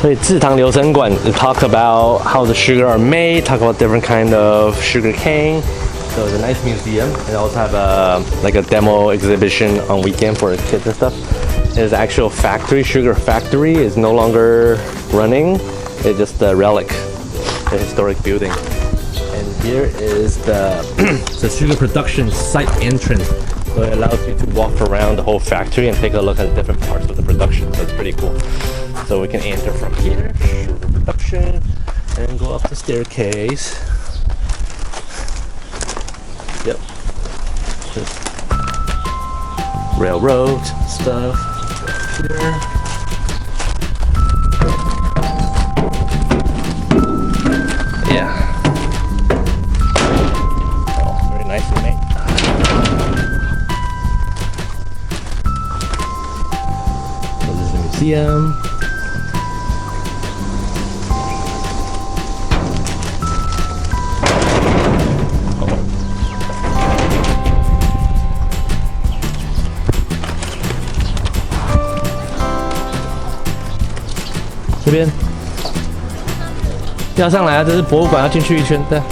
所以制糖流程馆 talk about how the sugar are made, talk about different kind of sugar cane. So it's a nice museum. They also have like a demo exhibition on weekend for kids and stuff. There's actual factory, sugar factory is no longer running. It's just a relic, the historic building. And here is the sugar production site entrance. So it allows you to walk around the whole factory and take a look at different parts of the production. So it's pretty cool. So we can enter from here, sugar production, and go up the staircase. Yep. Just railroad stuff. Here. Yeah. Oh, very nicely made. So this is the museum. Oh. 这边要上来啊！这是博物馆，要进去一圈的。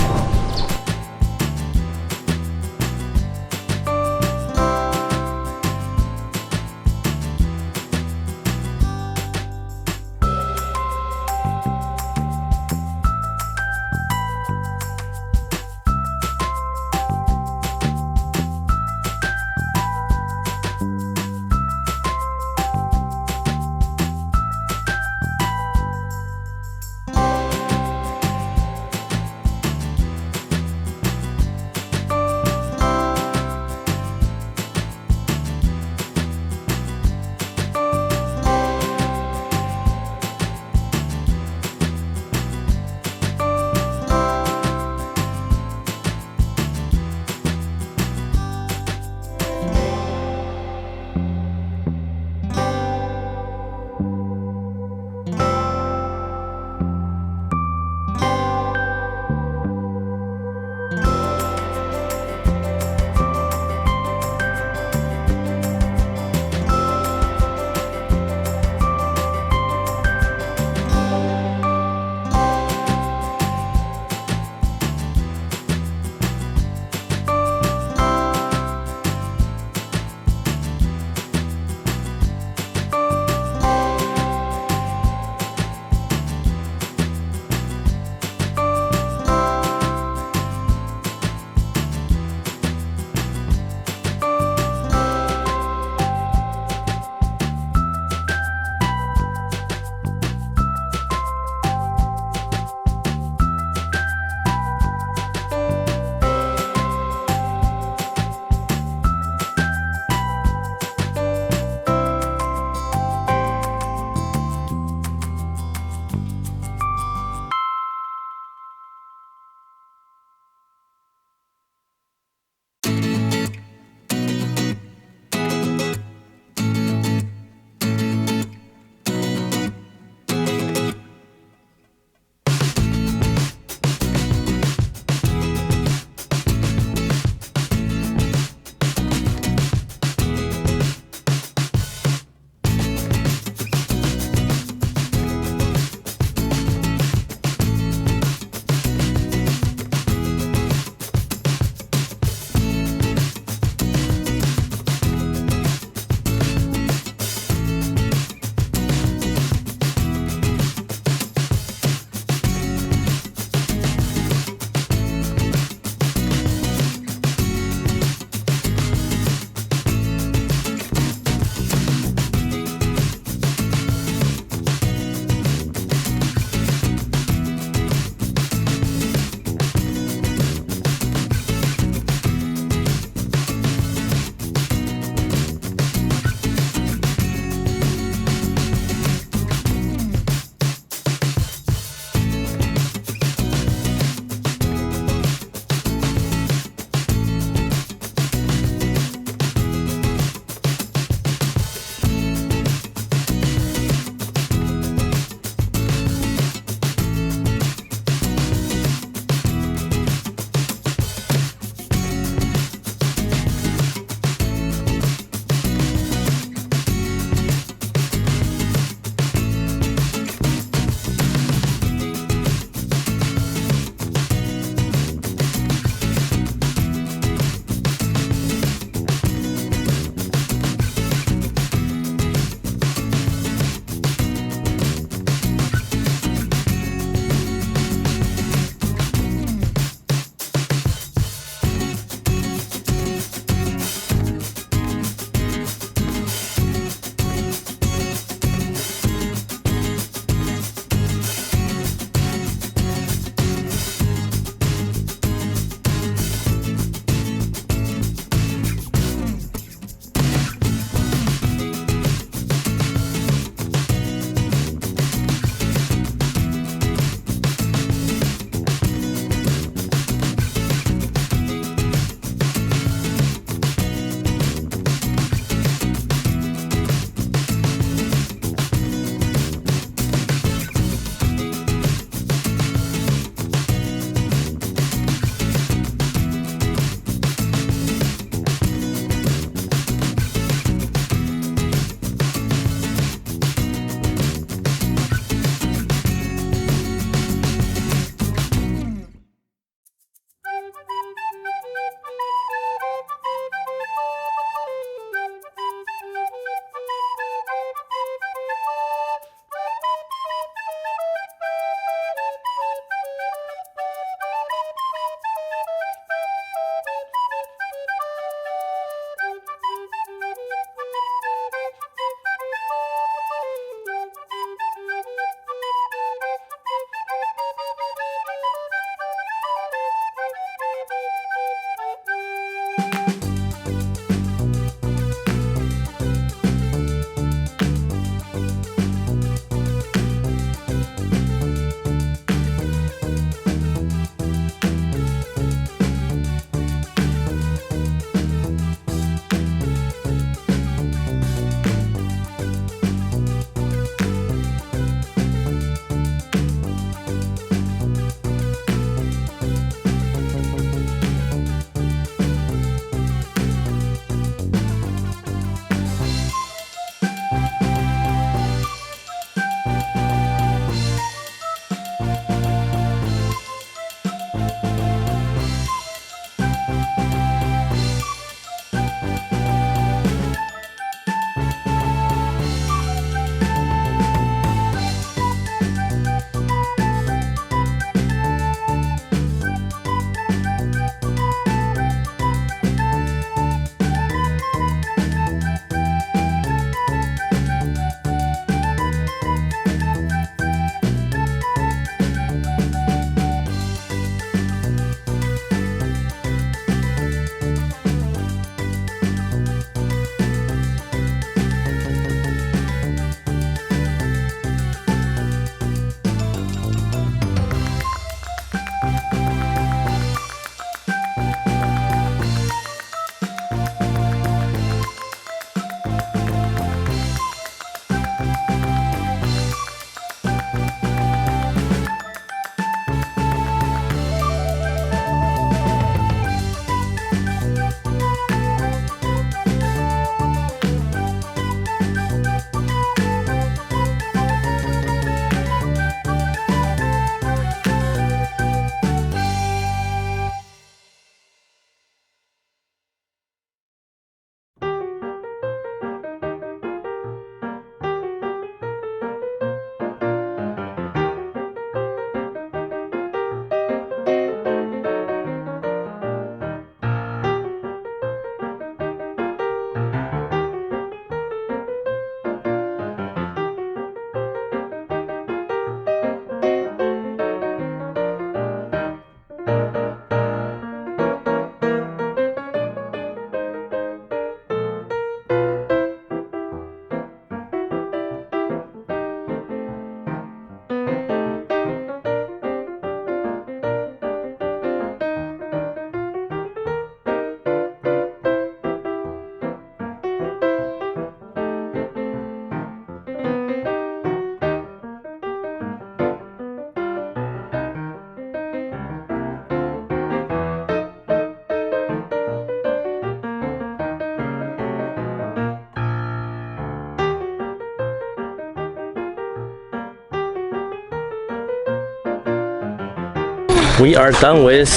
We are done with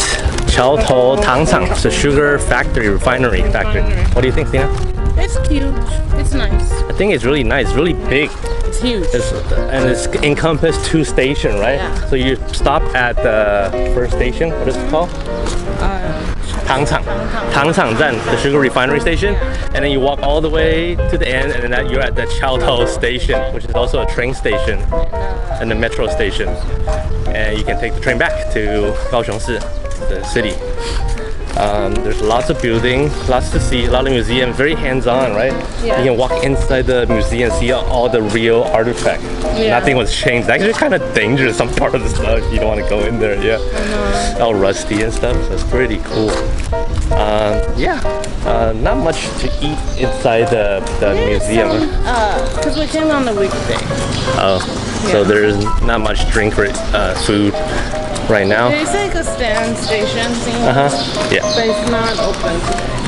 桥头糖厂, it's a sugar factory, refinery factory. What do you think, Tina? It's cute. It's nice. I think it's really nice, really big. It's huge. And it's encompassed 2 stations, right? Yeah. So you stop at the first station, what is it called? 糖厂 站, the sugar refinery station, and then you walk all the way to the end, and then you're at the Qiaotou station, which is also a train station and a metro station. And you can take the train back to Kaohsiung, the city. There's lots of buildings, lots to see, a lot of museums, very hands-on, right? Yeah. You can walk inside the museum and see all the real artifacts. Yeah. Nothing was changed. Actually, kind of dangerous, some part of the stuff. You don't want to go in there, yeah. All rusty and stuff, so it's pretty cool. Not much to eat inside the museum. Because we came on the weekday. Oh, so there's not much drink or food right now. It's like a stand station thing. Yeah. But it's not open.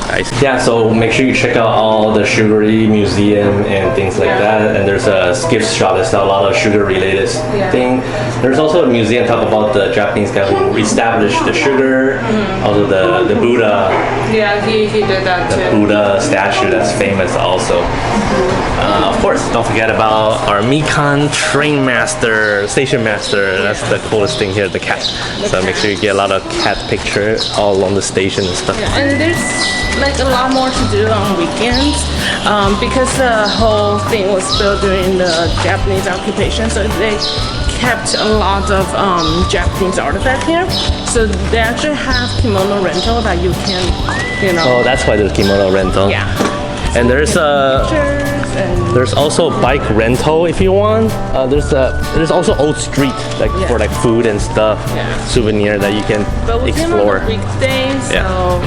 Nice. Yeah, so make sure you check out all the sugary museum and things like that. And there's a gift shop that sells a lot of sugar related thing. There's also a museum talk about the Japanese guy who established the sugar. Also the Buddha. Yeah, he did that The too. Buddha statue that's famous also. Of course, don't forget about our Mikan train master, station master. That's the coolest thing here, the cat. So make sure you get a lot of cat pictures all along the station and stuff. Yeah, and there's like a lot more to do on weekends because the whole thing was built during the Japanese occupation, so they kept a lot of Japanese artifacts here. So they actually have kimono rental that you can, Oh, that's why there's kimono rental. yeah. And there's Pictures and there's also bike rental if you want. There's also old street for like food and stuff, souvenir that you can but we came on explore. a weekday, so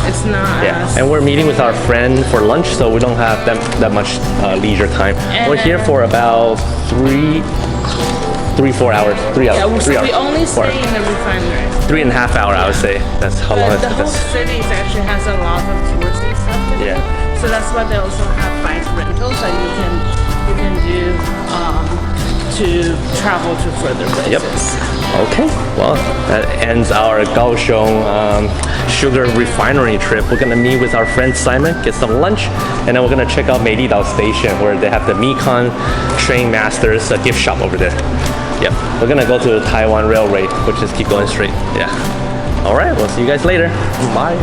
it's not as And we're meeting with our friend for lunch, so we don't have that much leisure time. We're here for about 4 hours. 3 hours. yeah, so 3 hours. we only 4 stay hours. in the refinery. 3.5 hours, I would say. That's how long But it the took whole us. city actually has a lot of touristy stuff. Yeah. So that's why they also have bike rentals that you can do to travel to further places. Okay, well, that ends our Kaohsiung sugar refinery trip. We're gonna meet with our friend Simon, get some lunch, and then we're gonna check out Meididao Station where they have the Mikan Train Masters gift shop over there. Yep, we're gonna go to the Taiwan Railway, which is keep going straight. Yeah. All right, we'll see you guys later. Bye.